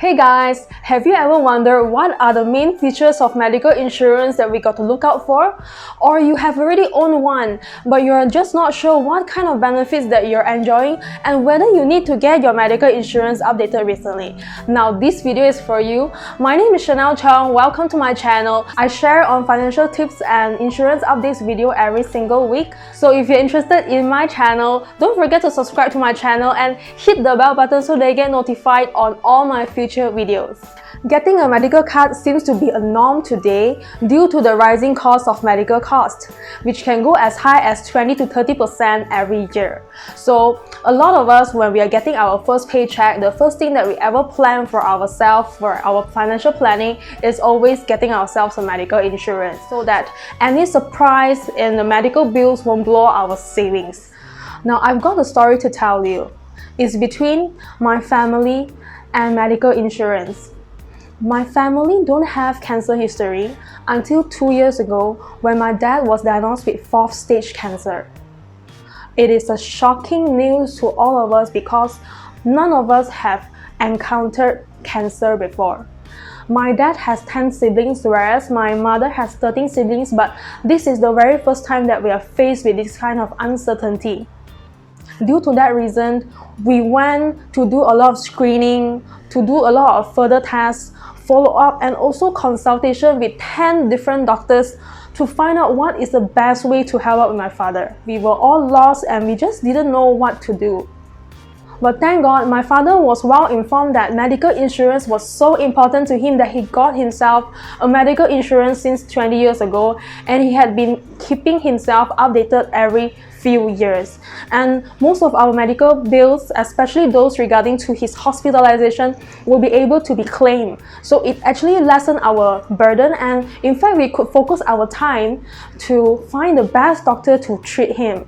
Hey guys, have you ever wondered what are the main features of medical insurance that we got to look out for? Or you have already owned one, but you're just not sure what kind of benefits that you're enjoying and whether you need to get your medical insurance updated recently. Now this video is for you. My name is Chanel Chong. Welcome to my channel. I share on financial tips and insurance updates video every single week. So if you're interested in my channel, don't forget to subscribe to my channel and hit the bell button so they get notified on all my future videos. Getting a medical card seems to be a norm today due to the rising cost of medical costs, which can go as high as 20 to 30% every year. So a lot of us, when we are getting our first paycheck, the first thing that we ever plan for ourselves, for our financial planning, is always getting ourselves a medical insurance so that any surprise in the medical bills won't blow our savings. Now I've got a story to tell you. It's between my family and medical insurance. My family don't have cancer history until 2 years ago when my dad was diagnosed with 4th stage cancer. It is a shocking news to all of us because none of us have encountered cancer before. My dad has 10 siblings, whereas my mother has 13 siblings, but this is the very first time that we are faced with this kind of uncertainty. Due to that reason, we went to do a lot of screening, to do a lot of further tests, follow-up, and also consultation with 10 different doctors to find out what is the best way to help out my father. We were all lost and we just didn't know what to do. But thank God, my father was well informed that medical insurance was so important to him that he got himself a medical insurance since 20 years ago, and he had been keeping himself updated every few years. And most of our medical bills, especially those regarding to his hospitalization, will be able to be claimed. So it actually lessened our burden, and in fact we could focus our time to find the best doctor to treat him.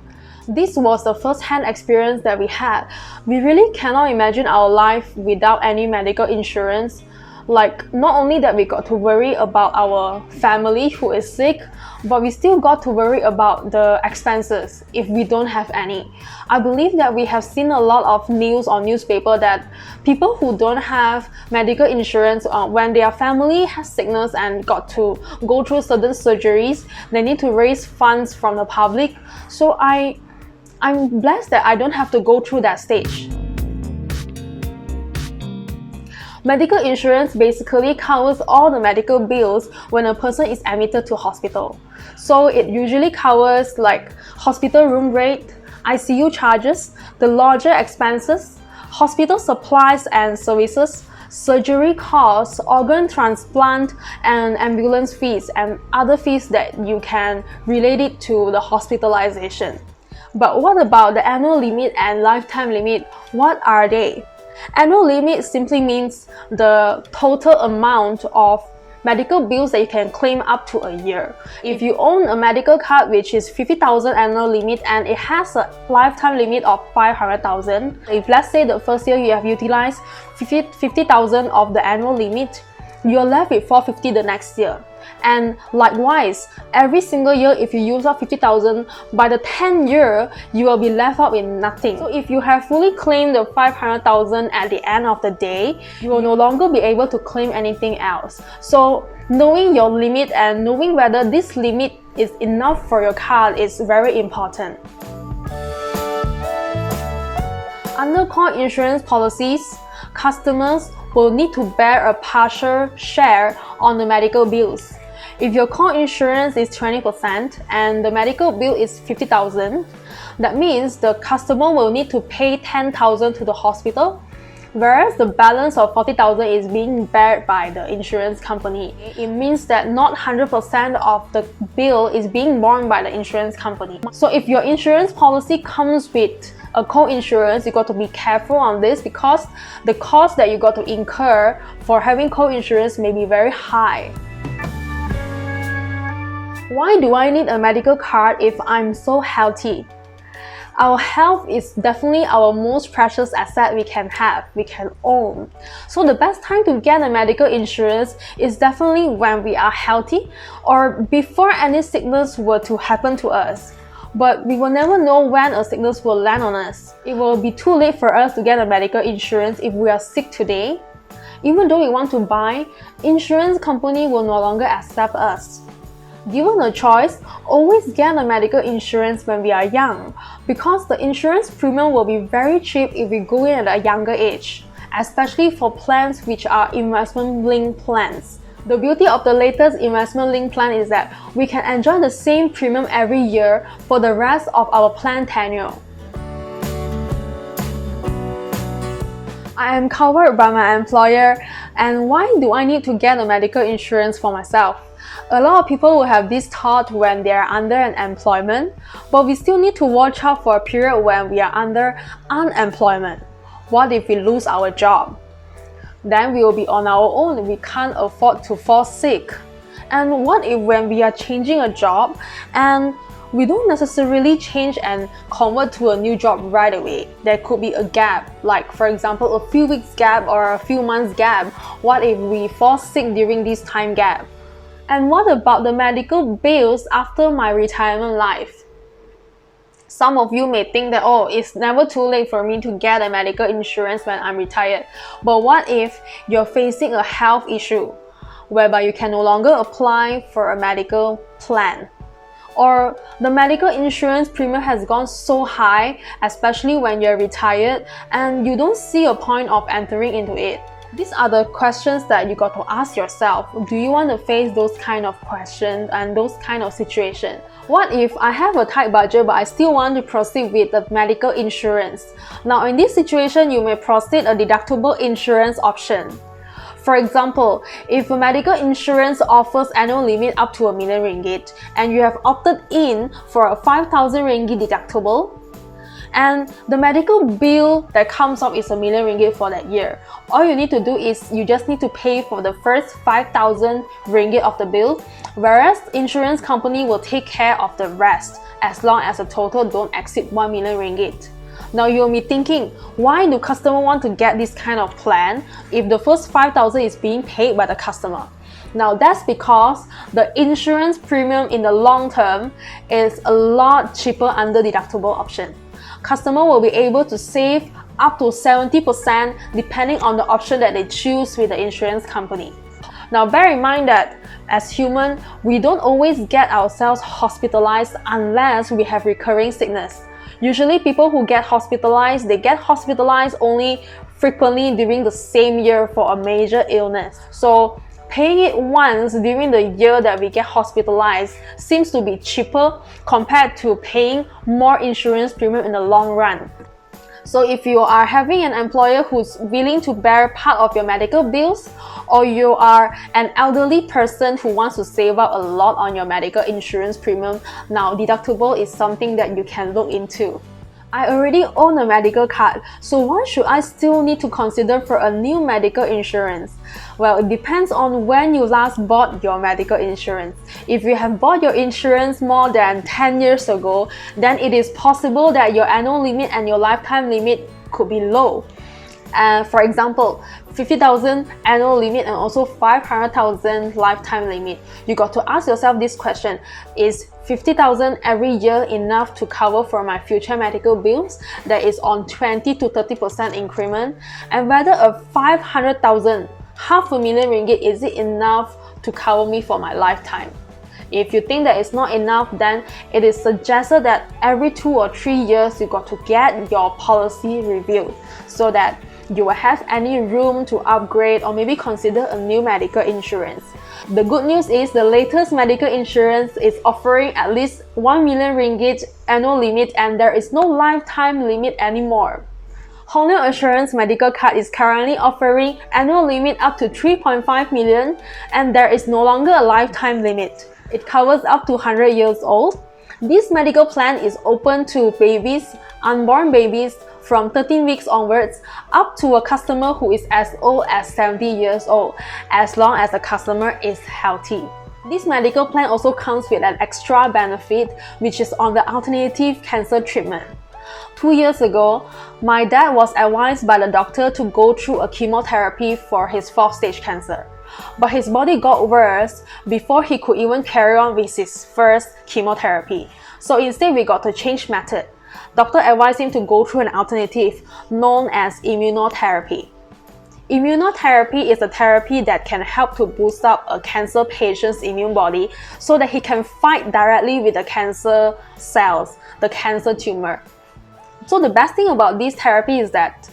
This was the first-hand experience that we had. We really cannot imagine our life without any medical insurance. Like, not only that we got to worry about our family who is sick, but we still got to worry about the expenses if we don't have any. I believe that we have seen a lot of news on newspaper that people who don't have medical insurance, when their family has sickness and got to go through certain surgeries, they need to raise funds from the public. So I'm blessed that I don't have to go through that stage. Medical insurance basically covers all the medical bills when a person is admitted to hospital. So it usually covers like hospital room rate, ICU charges, the lodger expenses, hospital supplies and services, surgery costs, organ transplant, and ambulance fees, and other fees that you can relate it to the hospitalization. But what about the annual limit and lifetime limit? What are they? Annual limit simply means the total amount of medical bills that you can claim up to a year. If you own a medical card which is 50,000 annual limit and it has a lifetime limit of 500,000, if let's say the first year you have utilized 50,000 of the annual limit, you're left with 450 the next year. And likewise, every single year if you use up 50,000, by the 10th year, you will be left out with nothing. So if you have fully claimed the 500,000 at the end of the day, you will no longer be able to claim anything else. So knowing your limit and knowing whether this limit is enough for your card is very important. Under core insurance policies, customers will need to bear a partial share on the medical bills. If your core insurance is 20% and the medical bill is 50,000, that means the customer will need to pay 10,000 to the hospital, whereas the balance of 40,000 is being bared by the insurance company. It means that not 100% of the bill is being borne by the insurance company. So if your insurance policy comes with a co-insurance, you got to be careful on this because the cost that you got to incur for having co-insurance may be very high. Why do I need a medical card if I'm so healthy? Our health is definitely our most precious asset we can have, we can own. So the best time to get a medical insurance is definitely when we are healthy or before any sickness were to happen to us. But we will never know when a sickness will land on us. It will be too late for us to get a medical insurance if we are sick today. Even though we want to buy, insurance company will no longer accept us. Given a choice, always get a medical insurance when we are young, because the insurance premium will be very cheap if we go in at a younger age, especially for plans which are investment-linked plans. The beauty of the latest investment-linked plan is that we can enjoy the same premium every year for the rest of our plan tenure. I am covered by my employer, and why do I need to get a medical insurance for myself? A lot of people will have this thought when they are under an employment, but we still need to watch out for a period when we are under unemployment. What if we lose our job? Then we will be on our own, we can't afford to fall sick. And what if when we are changing a job and we don't necessarily change and convert to a new job right away? There could be a gap, like for example a few weeks gap or a few months gap. What if we fall sick during this time gap? And what about the medical bills after my retirement life? Some of you may think that, oh, it's never too late for me to get a medical insurance when I'm retired. But what if you're facing a health issue whereby you can no longer apply for a medical plan? Or the medical insurance premium has gone so high, especially when you're retired and you don't see a point of entering into it. These are the questions that you got to ask yourself. Do you want to face those kind of questions and those kind of situations? What if I have a tight budget but I still want to proceed with the medical insurance? Now in this situation, you may proceed a deductible insurance option. For example, if a medical insurance offers annual limit up to ₦1,000,000 and you have opted in for a 5,000 ringgit deductible, and the medical bill that comes up is ₦1,000,000 for that year, all you need to do is you just need to pay for the first 5,000 ringgit of the bill, whereas insurance company will take care of the rest as long as the total don't exceed 1,000,000 ringgit. Now you'll be thinking, why do customers want to get this kind of plan if the first 5,000 is being paid by the customer? Now that's because the insurance premium in the long term is a lot cheaper under deductible option. Customer will be able to save up to 70% depending on the option that they choose with the insurance company. Now bear in mind that as humans, we don't always get ourselves hospitalized unless we have recurring sickness. Usually people who get hospitalized, they get hospitalized only frequently during the same year for a major illness. So paying it once during the year that we get hospitalized seems to be cheaper compared to paying more insurance premium in the long run. So if you are having an employer who's willing to bear part of your medical bills, or you are an elderly person who wants to save up a lot on your medical insurance premium, now deductible is something that you can look into. I already own a medical card, so why should I still need to consider for a new medical insurance? Well, it depends on when you last bought your medical insurance. If you have bought your insurance more than 10 years ago, then it is possible that your annual limit and your lifetime limit could be low. For example, 50,000 annual limit and also 500,000 lifetime limit. You got to ask yourself this question: is 50,000 every year enough to cover for my future medical bills that is on 20 to 30% increment? And whether a 500,000, ₦500,000 ringgit, is it enough to cover me for my lifetime? If you think that it's not enough, then it is suggested that every 2 or 3 years you got to get your policy reviewed so that you will have any room to upgrade or maybe consider a new medical insurance. The good news is the latest medical insurance is offering at least 1,000,000 ringgit annual limit and there is no lifetime limit anymore. Honor Assurance Medical Card is currently offering annual limit up to 3.5 million and there is no longer a lifetime limit. It covers up to 100 years old. This medical plan is open to babies, unborn babies from 13 weeks onwards, up to a customer who is as old as 70 years old, as long as the customer is healthy. This medical plan also comes with an extra benefit, which is on the alternative cancer treatment. 2 years ago, my dad was advised by the doctor to go through a chemotherapy for his 4th stage cancer. But his body got worse before he could even carry on with his first chemotherapy. So instead, we got to change method. Doctor advised him to go through an alternative known as immunotherapy. Immunotherapy is a therapy that can help to boost up a cancer patient's immune body so that he can fight directly with the cancer cells, the cancer tumor. So the best thing about this therapy is that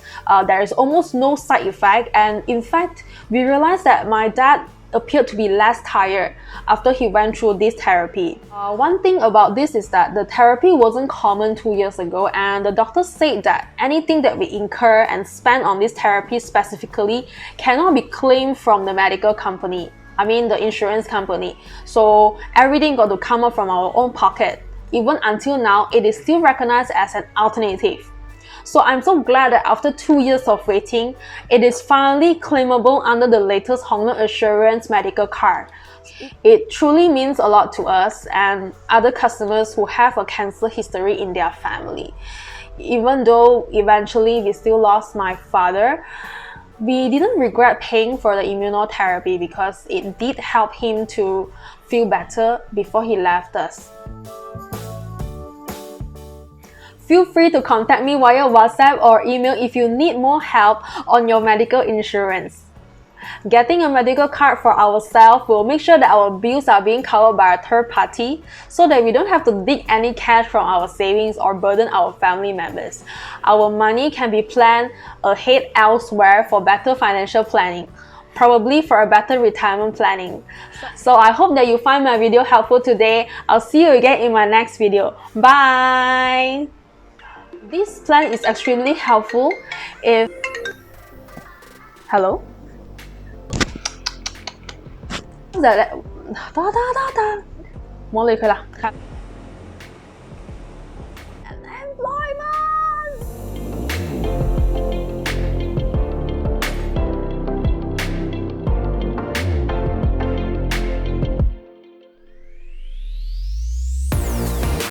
there is almost no side effect, and in fact, we realized that my dad appeared to be less tired after he went through this therapy. One thing about this is that the therapy wasn't common 2 years ago, and the doctor said that anything that we incur and spend on this therapy specifically cannot be claimed from the medical company. I mean the insurance company. So everything got to come up from our own pocket. Even until now, it is still recognized as an alternative. So I'm so glad that after 2 years of waiting, it is finally claimable under the latest Hong Leong Assurance medical card. It truly means a lot to us and other customers who have a cancer history in their family. Even though eventually we still lost my father, we didn't regret paying for the immunotherapy because it did help him to feel better before he left us. Feel free to contact me via WhatsApp or email if you need more help on your medical insurance. Getting a medical card for ourselves will make sure that our bills are being covered by a third party so that we don't have to dig any cash from our savings or burden our family members. Our money can be planned ahead elsewhere for better financial planning, probably for a better retirement planning. So I hope that you find my video helpful today. I'll see you again in my next video. Bye! This plan is extremely helpful if... Hello? 冇理佢啦。